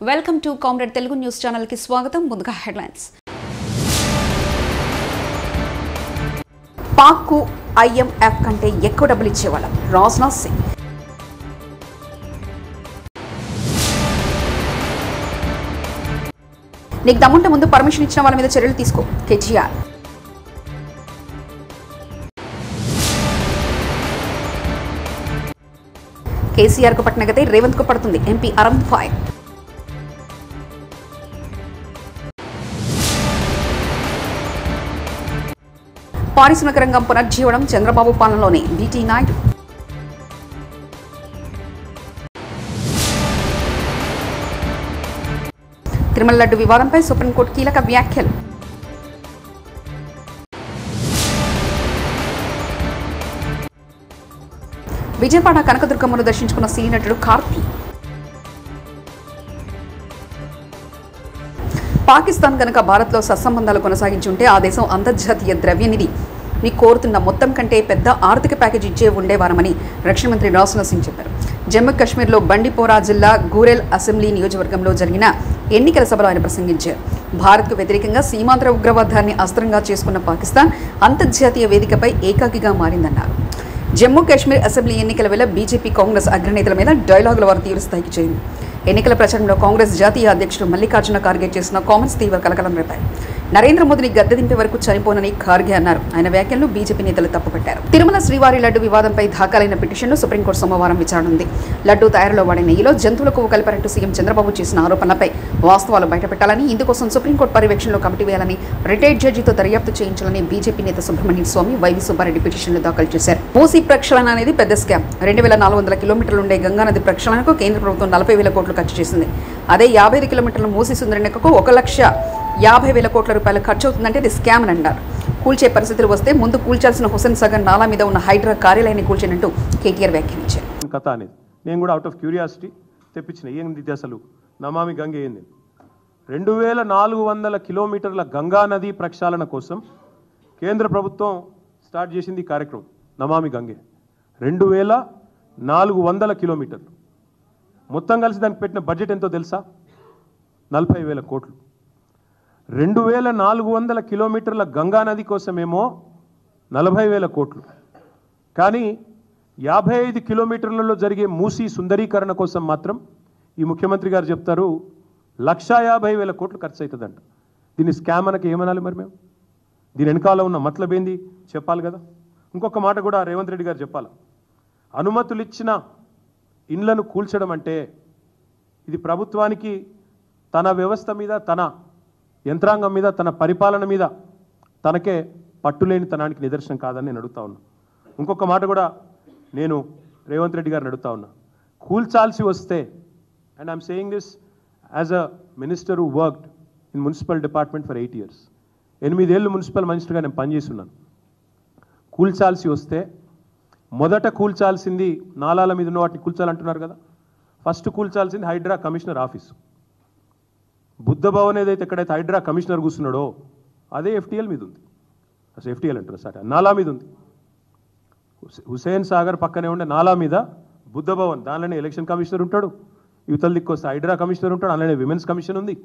Welcome to comrade Telugu news channel కి స్వాగతం. ముందుగా హెడ్లైన్స్. పాక్ కు ఐఎంఎఫ్ కంటే ఎక్కువ డబ్బులు ఇచ్చేవాళ్ళం రాజ్నాథ్ సింగ్. నీకు దమ్ముంటే ముందు పర్మిషన్ ఇచ్చిన వాళ్ళ మీద చర్యలు తీసుకో కేటీఆర్. కేసీఆర్ కు పట్టిన గతే రేవంత్ కు పడుతుంది ఎంపీ అరవింద్ ఫైర్. పారిశ్రామిక రంగం పునర్జీవనం చంద్రబాబు పాలనలోనే బీటీ నాయుడు. తిరుమల లడ్డు వివాదంపై సుప్రీంకోర్టు కీలక వ్యాఖ్యలు. విజయవాడ కనకదుర్గమ్మను దర్శించుకున్న సినీ నటుడు కార్తీ. పాకిస్తాన్ కనుక భారత్లో సత్సంబంధాలు కొనసాగించి ఉంటే ఆ దేశం అంతర్జాతీయ ద్రవ్యనిధి ని కోరుతున్న మొత్తం కంటే పెద్ద ఆర్థిక ప్యాకేజ్ ఇచ్చే ఉండేవారమని రక్షణ మంత్రి రాజ్నాథ్ సింగ్ చెప్పారు. జమ్మూ కాశ్మీర్లో బండిపోరా జిల్లా గూరెల్ అసెంబ్లీ నియోజకవర్గంలో జరిగిన ఎన్నికల సభలో ఆయన ప్రసంగించారు. భారత్కు వ్యతిరేకంగా సీమాంధ్ర ఉగ్రవాదాన్ని అస్త్రంగా చేసుకున్న పాకిస్తాన్ అంతర్జాతీయ వేదికపై ఏకాకిగా మారిందన్నారు. జమ్మూ కాశ్మీర్ అసెంబ్లీ ఎన్నికల వేళ బీజేపీ కాంగ్రెస్ అగ్రనేతల మీద డైలాగుల వారు తీవ్రస్థాయికి చేరింది. ఎన్నికల ప్రచారంలో కాంగ్రెస్ జాతీయ అధ్యక్షుడు మల్లికార్జున ఖార్గే చేసిన కామెంట్స్ తీవ్ర కలకలం రేపాయి. నరేంద్ర మోదీని గద్దె దింపే వరకు చనిపోనని ఖార్గే అన్నారు. ఆయన వ్యాఖ్యలను బీజేపీ నేతలు తప్పుపట్టారు. తిరుమల శ్రీవారి లడ్డు వివాదంపై దాఖలైన పిటిషన్ను సుప్రీంకోర్టు సోమవారం విచారణుంది. లడ్డు తయారీలో వాడే నెయ్యిలో జంతువుల కొవ్వు కలిపారంటూ సీఎం చంద్రబాబు చేసిన ఆరోపణలపై వాస్తవాలు బయటపెట్టాలని, ఇందుకోసం సుప్రీంకోర్టు పర్యవేక్షణలో కమిటీ వేయాలని, రిటైర్డ్ జడ్జితో దర్యాప్తు చేయించాలని బీజేపీ నేత సుబ్రహ్మణ్యం స్వామి, వైవి సుబ్బారెడ్డి పిటిషన్లు దాఖలు చేశారు. మూసీ ప్రక్షాళన అనేది పెద్ద స్కామ్. 2400 కిలోమీటర్లు ఉండే గంగానది ప్రక్షాళనకు కేంద్ర ప్రభుత్వం 40,000 కోట్లు ఖర్చు చేసింది. అదే 55 కిలోమీటర్ల మూసీ సుందరనెక్కకు 1,50,000 కోట్ల రూపాయలు ఖర్చు అవుతుందంటే ఇది స్కామ్ అని అన్నారు. కూల్చే పరిస్థితులు వస్తే ముందు కూల్చాల్సిన హుసేన్ సాగర్ నాలా మీద ఉన్న హైడ్రా కార్యాలయాన్ని కూల్చేనట్టు కేటీఆర్ వ్యాఖ్యానించారు. కథ అనేది నేను కూడా అవుట్ ఆఫ్ క్యూరియాసిటీ తెప్పించిన. ఏంది అసలు నమామి గంగే ఏంది? 2400 కిలోమీటర్ల గంగా నది ప్రక్షాళన కోసం కేంద్ర ప్రభుత్వం స్టార్ట్ చేసింది ఈ కార్యక్రమం నమామి గంగే. 2400 కిలోమీటర్లు మొత్తం కలిసి దానికి పెట్టిన బడ్జెట్ ఎంతో తెలుసా? 40,000 కోట్లు. 2400 కిలోమీటర్ల గంగా నది కోసమేమో 40,000 కోట్లు. కానీ 55 కిలోమీటర్లలో జరిగే మూసీ సుందరీకరణ కోసం మాత్రం ఈ ముఖ్యమంత్రి గారు చెప్తారు 1,50,000 కోట్లు ఖర్చు అవుతుందంట. దీన్ని స్కామ్ అనకి ఏమనాలి మరి మేము? దీని వెనకాల ఉన్న మతలబ్ ఏంది చెప్పాలి కదా. ఇంకొక మాట కూడా రేవంత్ రెడ్డి గారు చెప్పాలి. అనుమతులు ఇచ్చిన ఇండ్లను కూల్చడం అంటే ఇది ప్రభుత్వానికి తన వ్యవస్థ మీద, తన యంత్రాంగం మీద, తన పరిపాలన మీద తనకే పట్టులేని తనానికి నిదర్శనం కాదని నేను అడుగుతా ఉన్నా. ఇంకొక మాట కూడా నేను రేవంత్ రెడ్డి గారిని అడుగుతా ఉన్నా. కూల్చాల్సి వస్తే, and I'm saying this as a minister who worked in municipal department for 8 years, 8 ఏళ్ళు మున్సిపల్ మినిస్టర్గా నేను పనిచేస్తున్నాను. కూల్చాల్సి వస్తే మొదట కూల్చాల్సింది నాలాల మీద ఉన్న వాటిని కూల్చాలంటున్నారు కదా. ఫస్ట్ కూల్చాల్సింది హైడ్రా కమిషనర్ ఆఫీసు. బుద్ధ భవన్ ఏదైతే ఎక్కడైతే హైడ్రా కమిషనర్ కూర్చున్నాడో అదే ఎఫ్టీఎల్ మీద ఉంది. అసలు ఎఫ్టీఎల్ అంటారు సార్, నాలా మీద ఉంది. హుసేన్ సాగర్ పక్కనే ఉండే నాలా మీద బుద్ధ భవన్, దానిలోనే ఎలక్షన్ కమిషనర్ ఉంటాడు, యువతల దిక్కు వస్తే హైడ్రా కమిషనర్ ఉంటాడు, అందులోనే విమెన్స్ కమిషన్ ఉంది.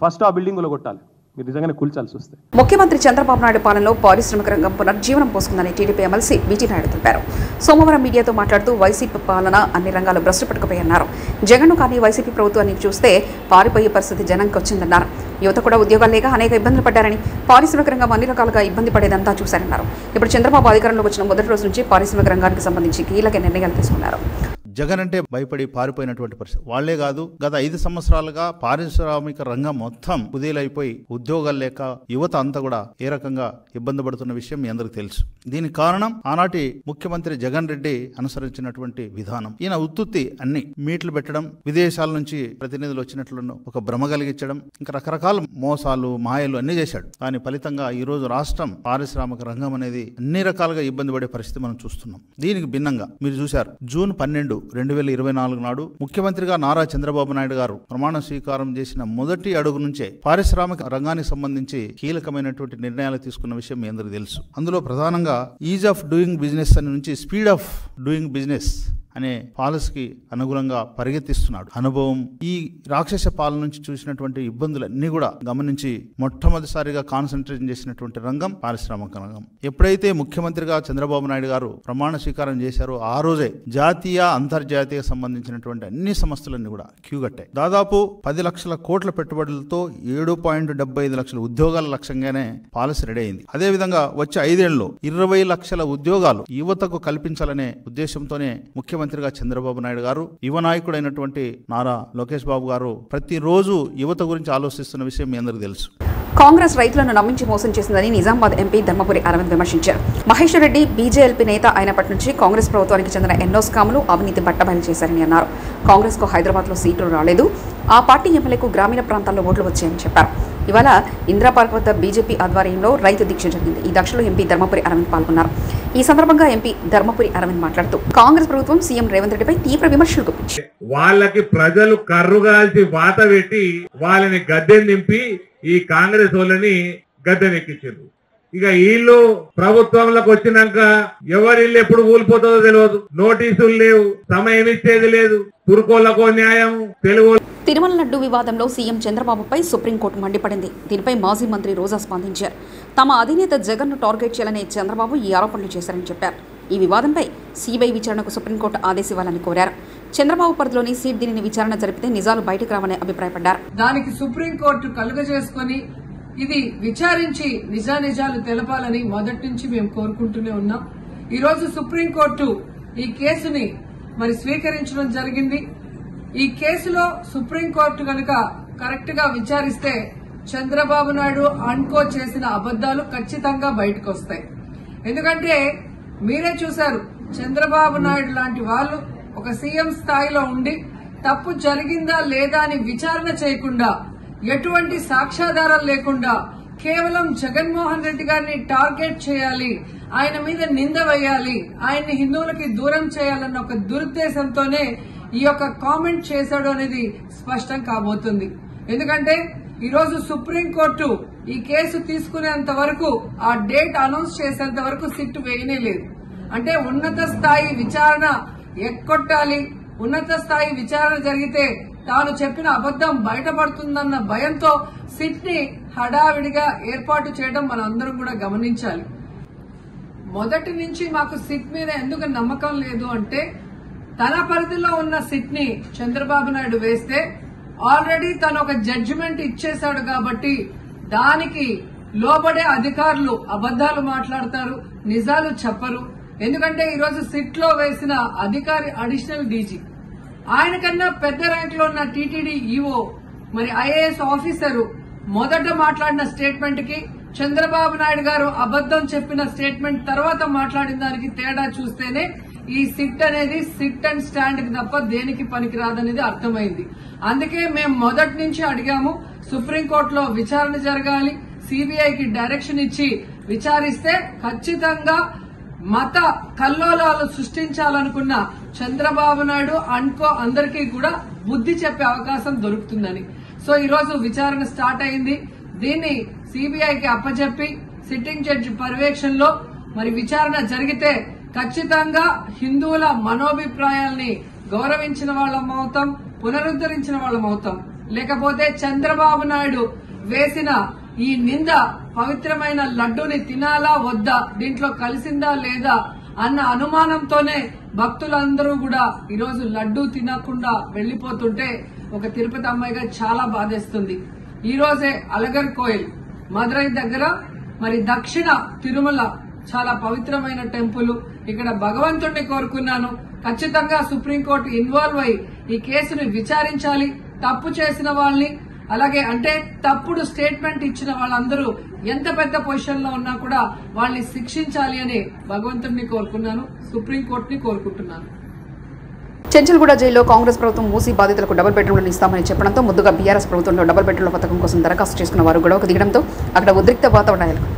ఫస్ట్ ఆ బిల్డింగ్లో కొట్టాలి మీరు నిజంగానే కూల్చాల్సి వస్తే. ముఖ్యమంత్రి చంద్రబాబు నాయుడు పాలనలో పారిశ్రామిక రంగం పునర్జీవనం పోసుకుందని టీడీపీ ఎమ్మెల్సీ బీటీ నాయుడు తెలిపారు. సోమవారం మీడియాతో మాట్లాడుతూ వైసీపీ పాలన అన్ని రంగాలు భ్రష్టు పట్టుకుపోయన్నారు. జగన్ను కానీ వైసీపీ ప్రభుత్వాన్ని చూస్తే పారిపోయే పరిస్థితి జనంకి వచ్చిందన్నారు. యువత కూడా ఉద్యోగాలు లేక అనేక ఇబ్బందులు పడ్డారని, పారిశ్రామిక రంగం అన్ని రకాలుగా ఇబ్బంది పడేదంతా చూశారన్నారు. ఇప్పుడు చంద్రబాబు అధికారంలోకి వచ్చిన మొదటి రోజు నుంచి పారిశ్రామిక రంగానికి సంబంధించి కీలక నిర్ణయాలు తీసుకున్నారు. జగన్ అంటే భయపడి పారిపోయినటువంటి పరిస్థితి. వాళ్లే కాదు, గత 5 సంవత్సరాలుగా పారిశ్రామిక రంగం మొత్తం కుదేలైపోయి ఉద్యోగాలు లేక యువత అంతా కూడా ఏ రకంగా ఇబ్బంది పడుతున్న విషయం మీ అందరికి తెలుసు. దీనికి కారణం ఆనాటి ముఖ్యమంత్రి జగన్ రెడ్డి అనుసరించినటువంటి విధానం. ఈయన ఉత్తుత్తి అన్ని మీట్లు పెట్టడం, విదేశాల నుంచి ప్రతినిధులు వచ్చినట్లు ఒక భ్రమ కలిగించడం, ఇంకా రకరకాల మోసాలు మాయలు అన్ని చేశాడు. దాని ఫలితంగా ఈ రోజు రాష్ట్రం పారిశ్రామిక రంగం అనేది అన్ని రకాలుగా ఇబ్బంది పడే పరిస్థితి మనం చూస్తున్నాం. దీనికి భిన్నంగా మీరు చూశారు, జూన్ 12, 2024 నాడు ముఖ్యమంత్రిగా నారా చంద్రబాబు నాయుడు గారు ప్రమాణ స్వీకారం చేసిన మొదటి అడుగు నుంచే పారిశ్రామిక రంగానికి సంబంధించి కీలకమైనటువంటి నిర్ణయాలు తీసుకున్న విషయం మీ అందరికీ తెలుసు. అందులో ప్రధానంగా ఈజ్ ఆఫ్ డూయింగ్ బిజినెస్ అని నుంచి స్పీడ్ ఆఫ్ డూయింగ్ బిజినెస్ అనే పాలసీకి అనుగుణంగా పరిగెత్తిస్తున్నాడు. అనుభవం ఈ రాక్షస పాలన నుంచి చూసినటువంటి ఇబ్బందులన్నీ కూడా గమనించి మొట్టమొదటిసారిగా కాన్సన్ట్రేషన్ చేసినటువంటి రంగం పారిశ్రామిక రంగం. ఎప్పుడైతే ముఖ్యమంత్రిగా చంద్రబాబు నాయుడు గారు ప్రమాణ స్వీకారం చేశారో ఆ రోజే జాతీయ అంతర్జాతీయ సంబంధించినటువంటి అన్ని సంస్థలన్నీ కూడా క్యూ కట్టాయి. దాదాపు 10 లక్షల కోట్ల పెట్టుబడులతో 7.75 లక్షల ఉద్యోగాల లక్ష్యంగానే పాలసీ రెడీ అయింది. అదేవిధంగా వచ్చే 5 ఏళ్లలో 20 లక్షల ఉద్యోగాలు యువతకు కల్పించాలనే ఉద్దేశంతోనే ముఖ్యమంత్రిగా చంద్రబాబు నాయుడు గారు, యువ నాయకుడైనటువంటి నారా లోకేష్ బాబు గారు ప్రతిరోజు యువత గురించి ఆలోచిస్తున్న విషయం మీ అందరికీ తెలుసు. కాంగ్రెస్ రైతులను నమ్మించి మోసం చేసిందని నిజామాబాద్ ఎంపీ ధర్మపురి అరవింద్ విమర్శించారు. మహేశ్వర్ రెడ్డి బీజేఎల్పీ నేత అయినప్పటి నుంచి కాంగ్రెస్ ప్రభుత్వానికి చెందిన ఎన్నో స్కాములు, అవినీతి బట్టబయలు చేశారని అన్నారు. కాంగ్రెస్కు హైదరాబాద్లో సీట్లు రాలేదు, ఆ పార్టీ ఎమ్మెల్యేకు గ్రామీణ ప్రాంతాల్లో ఓట్లు వచ్చాయని చెప్పారు. ఇవాళ ఇందిరా పార్క్ వద్ద బీజేపీ ఆధ్వర్యంలో రైతు దీక్ష జరిగింది. ఈ దీక్షలో ఎంపీ ధర్మపురి అరవింద్ పాల్గొన్నారు. ఈ సందర్భంగా ఎంపీ ధర్మపురి అరవింద్ మాట్లాడుతూ కాంగ్రెస్ ప్రభుత్వం సీఎం రేవంత్ రెడ్డిపై తీవ్ర విమర్శలు గుప్పించారు. వాళ్ళకి ప్రజలు కర్రుగాల్చి వాత పెట్టి వాళ్ళని గద్దె నింపి ఈ కాంగ్రెస్ వాళ్ళని గద్దెనెక్కించారు. ఇక వీళ్ళు ప్రభుత్వంలోకి వచ్చినాక ఎవరిల్లు ఎప్పుడు ఊలిపోతుందో తెలియదు. నోటీసులు లేవు, సమయం ఇచ్చేది లేదు. తుర్కోళ్లకో న్యాయం, తెలుగు. తిరుమల లడ్డు వివాదంలో సీఎం చంద్రబాబుపై సుప్రీంకోర్టు మండిపడింది. దీనిపై మాజీ మంత్రి రోజా స్పందించారు. తమ అధినేత జగన్ను టార్గెట్ చేయాలని చంద్రబాబు ఈ ఆరోపణలు చేశారని చెప్పారు. ఈ వివాదంపై సిబిఐ విచారణకు సుప్రీంకోర్టు ఆదేశివ్వాలని కోరారు. చంద్రబాబు పరిధిలోని సీట్ దీనిని విచారణ జరిపితే నిజాలు బయటకు రావని అభిప్రాయపడ్డారు. దానికి సుప్రీంకోర్టు కలుగజేసుకుని ఇది విచారించి నిజానిజాలు తెలపాలని మొదటి నుంచి మేము కోరుకుంటూనే ఉన్నాం. ఈ రోజు సుప్రీంకోర్టు ఈ కేసుని స్వీకరించడం జరిగింది. ఈ కేసులో సుప్రీంకోర్టు కనుక కరెక్ట్ గా విచారిస్తే చంద్రబాబు నాయుడు అన్కో చేసిన అబద్దాలు ఖచ్చితంగా బయటకు వస్తాయి. ఎందుకంటే మీరే చూశారు, చంద్రబాబు నాయుడు లాంటి వాళ్ళు ఒక సీఎం స్థాయిలో ఉండి తప్పు జరిగిందా లేదా అని విచారణ చేయకుండా, ఎటువంటి సాక్ష్యాధారాలు లేకుండా కేవలం జగన్మోహన్ రెడ్డి గారిని టార్గెట్ చేయాలి, ఆయన మీద నింద వేయాలి, ఆయన్ని హిందువులకి దూరం చేయాలన్న ఒక దురుద్దేశంతోనే ఈ యొక్క కామెంట్ చేశాడు అనేది స్పష్టం కాబోతుంది. ఎందుకంటే ఈ రోజు సుప్రీంకోర్టు ఈ కేసు తీసుకునేంత వరకు, ఆ డేట్ అనౌన్స్ చేసేంత వరకు సిట్ వేయనే లేదు. అంటే ఉన్నత స్థాయి విచారణ ఎక్కొట్టాలి, ఉన్నత స్థాయి విచారణ జరిగితే తాను చెప్పిన అబద్దం బయటపడుతుందన్న భయంతో సిట్ ని హడావిడిగా ఏర్పాటు చేయడం మనం అందరం కూడా గమనించాలి. మొదటి నుంచి మాకు సిట్ మీద ఎందుకు నమ్మకం లేదు అంటే, తన పరిధిలో ఉన్న సిట్ ని చంద్రబాబు నాయుడు వేస్తే ఆల్రెడీ తను ఒక జడ్జిమెంట్ ఇచ్చేశాడు కాబట్టి దానికి లోబడే అధికారులు అబద్దాలు మాట్లాడతారు, నిజాలు చెప్పరు. ఎందుకంటే ఈరోజు సిట్ లో వేసిన అధికారి అడిషనల్ డీజీ, ఆయన కన్నా పెద్ద ర్యాంక్ లో ఉన్న టీటీడీ ఈఓ, ఐఏఎస్ ఆఫీసరు మొదట మాట్లాడిన స్టేట్మెంట్ కి చంద్రబాబు నాయుడు గారు అబద్దం చెప్పిన స్టేట్మెంట్ తర్వాత మాట్లాడిన దానికి తేడా చూస్తేనే ఈ సిట్ అనేది సిట్ అండ్ స్టాండ్ కి తప్ప దేనికి పనికిరాదనేది అర్థమైంది. అందుకే మేము మొదటి నుంచి అడిగాము, సుప్రీంకోర్టులో విచారణ జరగాలి, సిబిఐకి డైరెక్షన్ ఇచ్చి విచారిస్తే ఖచ్చితంగా మత కల్లోలాలు సృష్టించాలనుకున్న చంద్రబాబు నాయుడు అన్కో అందరికీ కూడా బుద్ధి చెప్పే అవకాశం దొరుకుతుందని. సో ఈ రోజు విచారణ స్టార్ట్ అయింది. దీన్ని సిబిఐకి అప్పచెప్పి సిట్టింగ్ జడ్జి పర్యవేక్షణలో విచారణ జరిగితే ఖచ్చితంగా హిందువుల మనోభిప్రాయాల్ని గౌరవించిన వాళ్ళమవుతాం, పునరుద్దరించిన వాళ్ళమవుతాం. లేకపోతే చంద్రబాబు నాయుడు వేసిన ఈ నింద పవిత్రమైన లడ్డూని తినాలా వద్దా, దీంట్లో కలిసిందా లేదా అన్న అనుమానంతోనే భక్తులందరూ కూడా ఈరోజు లడ్డూ తినకుండా వెళ్లిపోతుంటే ఒక తిరుపతి అమ్మాయిగా చాలా బాధేస్తుంది. ఈ రోజే అలగర్ కోయిల్ మదురై దగ్గర దక్షిణ తిరుమల చాలా పవిత్రమైన టెంపుల్. ఇక్కడ భగవంతుడిని కోరుకున్నాను, ఖచ్చితంగా సుప్రీంకోర్టు ఇన్వాల్వ్ అయి ఈ కేసుని విచారించాలి. తప్పు చేసిన వాళ్ళని, అలాగే అంటే తప్పుడు స్టేట్మెంట్ ఇచ్చిన వాళ్ళందరూ ఎంత పెద్ద పొజిషన్ లో ఉన్నా కూడా వాళ్ళని శిక్షించాలి అని భగవంతుడిని కోరుకున్నాను, సుప్రీంకోర్టుని కోరుకుంటున్నాను. చెంచల్గూడ జైల్లో కాంగ్రెస్ ప్రభుత్వం మూసీ బాధితులకు డబుల్ బెడ్రూమ్లు ఇస్తామని చెప్పడంతో ముందుగా బీఆర్ఎస్ ప్రభుత్వంలో డబుల్ బెడ్రూమ్ల పథకం కోసం దరఖాస్తు చేసుకున్న వారు గొడవకు దిగడంతో అక్కడ ఉద్రిక్త వాతావరణం.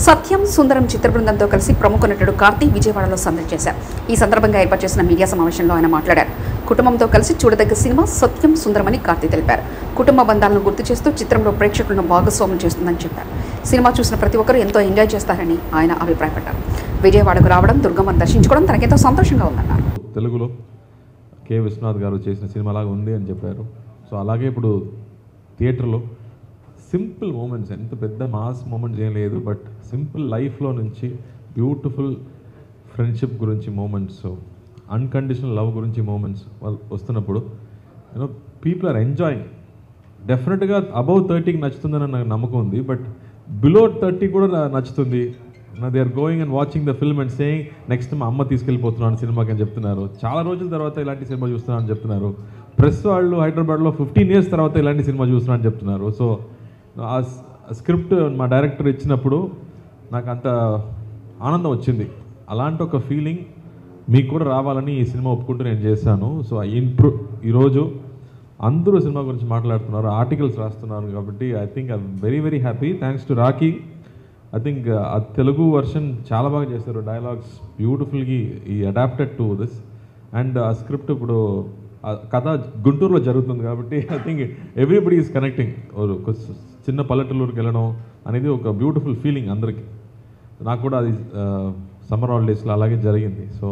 సత్యం సుందరం చిత్ర బృందంతో కలిసి ప్రముఖ నటుడు కార్తీ విజయవాడలో సందడి చేశారు. ఈ సందర్భంగా ఏర్పాటు చేసిన మీడియా సమావేశంలో ఆయన మాట్లాడారు. కుటుంబంతో కలిసి చూడదగ్గ సినిమా సత్యం సుందరం అని కార్తీ తెలిపారు. కుటుంబ బంధాలను గుర్తు చేస్తూ చిత్రంలో ప్రేక్షకులను భాగస్వామ్యం చేస్తుందని చెప్పారు. సినిమా చూసిన ప్రతి ఒక్కరూ ఎంతో ఎంజాయ్ చేస్తారని ఆయన అభిప్రాయపడ్డారు. విజయవాడకు రావడం, దుర్గమ్మను దర్శించుకోవడం తనకెంతో సంతోషంగా ఉందన్నారు. తెలుగులో కె విశ్వనాథ్ గారు చేసిన సినిమాలాగా ఉంది అని చెప్పారు. సో అలాగే ఇప్పుడు థియేటర్లో సింపుల్ మూమెంట్స్, ఎంత పెద్ద మాస్ మూమెంట్స్ ఏం లేదు, బట్ సింపుల్ లైఫ్లో నుంచి బ్యూటిఫుల్ ఫ్రెండ్షిప్ గురించి మూమెంట్స్, అన్కండిషనల్ లవ్ గురించి మూమెంట్స్ వస్తున్నప్పుడు పీపుల్ ఆర్ ఎంజాయింగ్. డెఫినెట్గా అబౌవ్ 30కి నచ్చుతుందని నాకు నమ్మకం ఉంది, బట్ బిలో 30 కూడా నచ్చుతుంది. They are going and watching the film and saying next మా అమ్మ తీసుకెళ్ళిపోతున్నాను సినిమాకి అని చెప్తున్నారు. చాలా రోజుల తర్వాత ఇలాంటి సినిమా చూస్తున్నాను అని చెప్తున్నారు. ప్రెస్ వాళ్ళు హైదరాబాద్లో 15 years తర్వాత ఇలాంటి సినిమా చూస్తున్నాను అని చెప్తున్నారు. సో ఆ స్క్రిప్ట్ మా డైరెక్టర్ ఇచ్చినప్పుడు నాకు అంత ఆనందం వచ్చింది. అలాంటి ఒక ఫీలింగ్ మీకు కూడా రావాలని ఈ సినిమా ఒప్పుకుంటూ నేను చేశాను. సో ఈరోజు అందరూ సినిమా గురించి మాట్లాడుతున్నారు, ఆర్టికల్స్ రాస్తున్నారు. కాబట్టి I think I very very happy. Thanks to Rocky. I think ఆ తెలుగు వర్షన్ చాలా బాగా చేశారు. డైలాగ్స్ బ్యూటిఫుల్గా ఈ అడాప్టెడ్ టు దిస్. అండ్ ఆ స్క్రిప్ట్ ఇప్పుడు కథ గుంటూరులో జరుగుతుంది కాబట్టి I think everybody is connecting. చిన్న పల్లెటూరుకి వెళ్ళడం అనేది ఒక బ్యూటిఫుల్ ఫీలింగ్ అందరికీ. నాకు కూడా అది సమ్మర్ హాలిడేస్లో అలాగే జరిగింది. So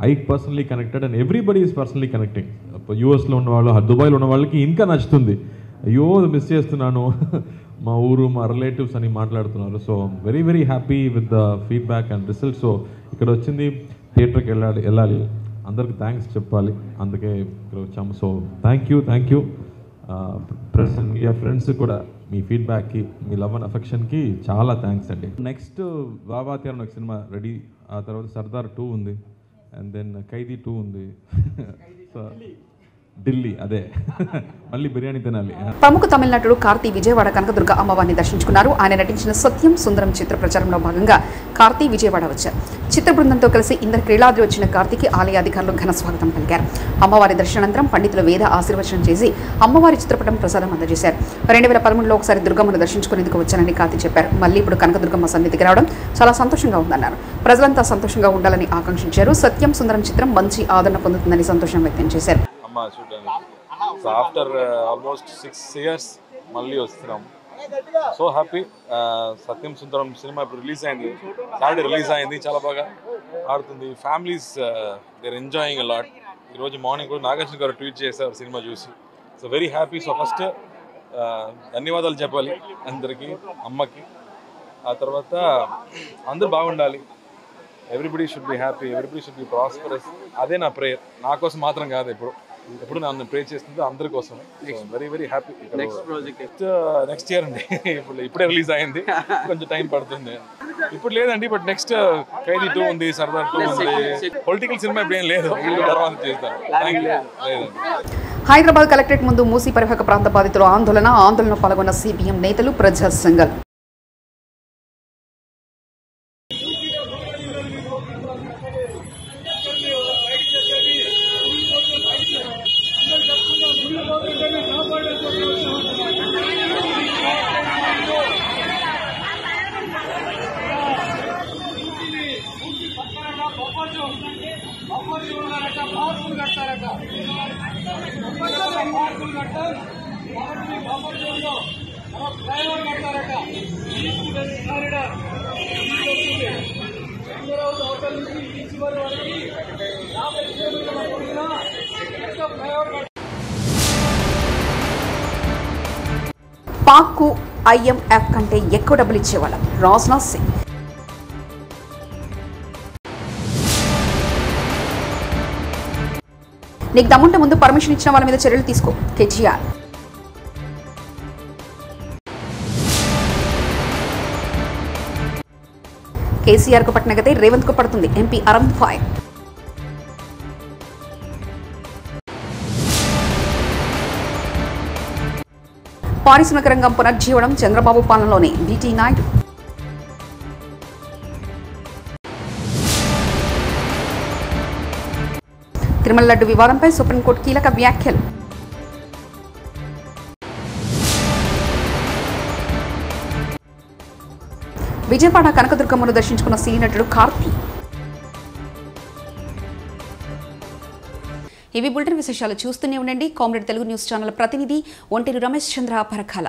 I personally connected and everybody is personally connecting. యూఎస్లో ఉన్నవాళ్ళు, దుబాయ్లో ఉన్న వాళ్ళకి ఇంకా నచ్చుతుంది. అయ్యో మిస్ చేస్తున్నాను మా ఊరు, మా రిలేటివ్స్ అని మాట్లాడుతున్నారు. So very very happy with the feedback and result. So ఇక్కడ వచ్చింది థియేటర్కి వెళ్ళాలి, అందరికి థ్యాంక్స్ చెప్పాలి, అందుకే ఇక్కడ వచ్చాము. So thank you press and media friends కూడా మీ ఫీడ్బ్యాక్కి, మీ లవ్ అండ్ అఫెక్షన్కి చాలా థ్యాంక్స్ అండి. నెక్స్ట్ బాబాత్యార్ ఒక సినిమా రెడీ, ఆ తర్వాత సర్దార్ 2 ఉంది, అండ్ దెన్ ఖైదీ 2 ఉంది. సో ఢిల్లీ అదే మళ్ళీ బిర్యానీ తినాలి. ప్రముఖ తమిళ నటుడు కార్తీ విజయవాడ కనకదుర్గ అమ్మవారిని దర్శించుకున్నారు. ఆయన నటించిన సత్యం సుందరం చిత్ర ప్రచారంలో భాగంగా కార్తీ విజయవాడ వచ్చారు. చిత్ర బృందంతో కలిసి ఇంద్రకీలాద్రి వచ్చిన కార్తీకి ఆలయ అధికారులు ఘన స్వాగతం పలికారు. అమ్మవారి దర్శనానంతరం పండితులు వేద ఆశీర్వచనం చేసి అమ్మవారి చిత్రపటం ప్రసాదం అందజేశారు. 2013లో ఒకసారి దుర్గమ్మను దర్శించుకునేందుకు వచ్చానని కార్తీ చెప్పారు. మళ్ళీ ఇప్పుడు కనకదుర్గమ్మ సన్నిధికి రావడం చాలా సంతోషంగా ఉందన్నారు. ప్రజలంతా సంతోషంగా ఉండాలని ఆకాంక్షించారు. సత్యం సుందరం చిత్రం మంచి ఆదరణ పొందుతుందని సంతోషం వ్యక్తం చేశారు. సో ఆఫ్టర్ ఆల్మోస్ట్ 6 years మళ్ళీ వస్తున్నాం. So happy. Satyam Sundaram cinema ఇప్పుడు రిలీజ్ అయింది, సాటర్డే రిలీజ్ అయింది, చాలా బాగా ఆడుతుంది. Families they are enjoying a lot. ఈరోజు మార్నింగ్ కూడా నాగార్జున గారు ట్వీట్ చేశారు సినిమా చూసి. So very happy. So first ధన్యవాదాలు చెప్పాలి అందరికీ, అమ్మకి. ఆ తర్వాత అందరూ బాగుండాలి. Everybody should be happy, everybody should be prosperous. అదే నా ప్రేయర్, నా కోసం మాత్రం కాదు, ఎప్పుడు నన్ను ప్రే చేస్తుంది అందరి కోసం. Very very happy. Next year అండి. ఇప్పుడే రిలీజ్ అయింది, కొంచెం టైం పడుతుంది. ఇప్పుడు లేదండి, బట్ నెక్స్ట్ ఖైదీ 2 ఉంది, సర్దార్ 2 ఉంది. పొలిటికల్ సినిమా ఇప్పుడు ఏం లేదు, తర్వాత చేస్తాను. హైదరాబాద్ కలెక్టరేట్ ముందు మూసీ పరివాహక ప్రాంత బాధితులు ఆందోళన పాల్గొన్న సిపిఎం నేతలు, ప్రజా సంఘాలు. పాక్కు IMF కంటే ఎక్కువ డబ్బులు ఇచ్చేవాళ్ళం, రాజ్నాథ్ సింగ్. నీకు దమ్ముంటే ముందు పర్మిషన్ ఇచ్చిన వాళ్ళ మీద చర్యలు తీసుకో, కేసీఆర్. కేసీఆర్ కు పట్టిన గతే రేవంత్ కు పడుతుంది, ఎంపీ అరంద్ ఫైర్. పారిశ్రామిక రంగం పునర్జీవనం చంద్రబాబు పాలనలోనే, బీటీ నాయుడు. తిరుమల లడ్డు వివాదంపై సుప్రీంకోర్టు కీలక వ్యాఖ్యలు. విజయవాడ కనకదుర్గమ్మను దర్శించుకున్న సినీ నటుడు కార్తీ. ఇవి బులెటిన్ విశేషాలు. చూస్తూనే ఉండండి కామ్రేడ్ తెలుగు న్యూస్ ఛానల్. ప్రతినిధి ఒంటేరు రమేష్ చంద్ర పరకాల.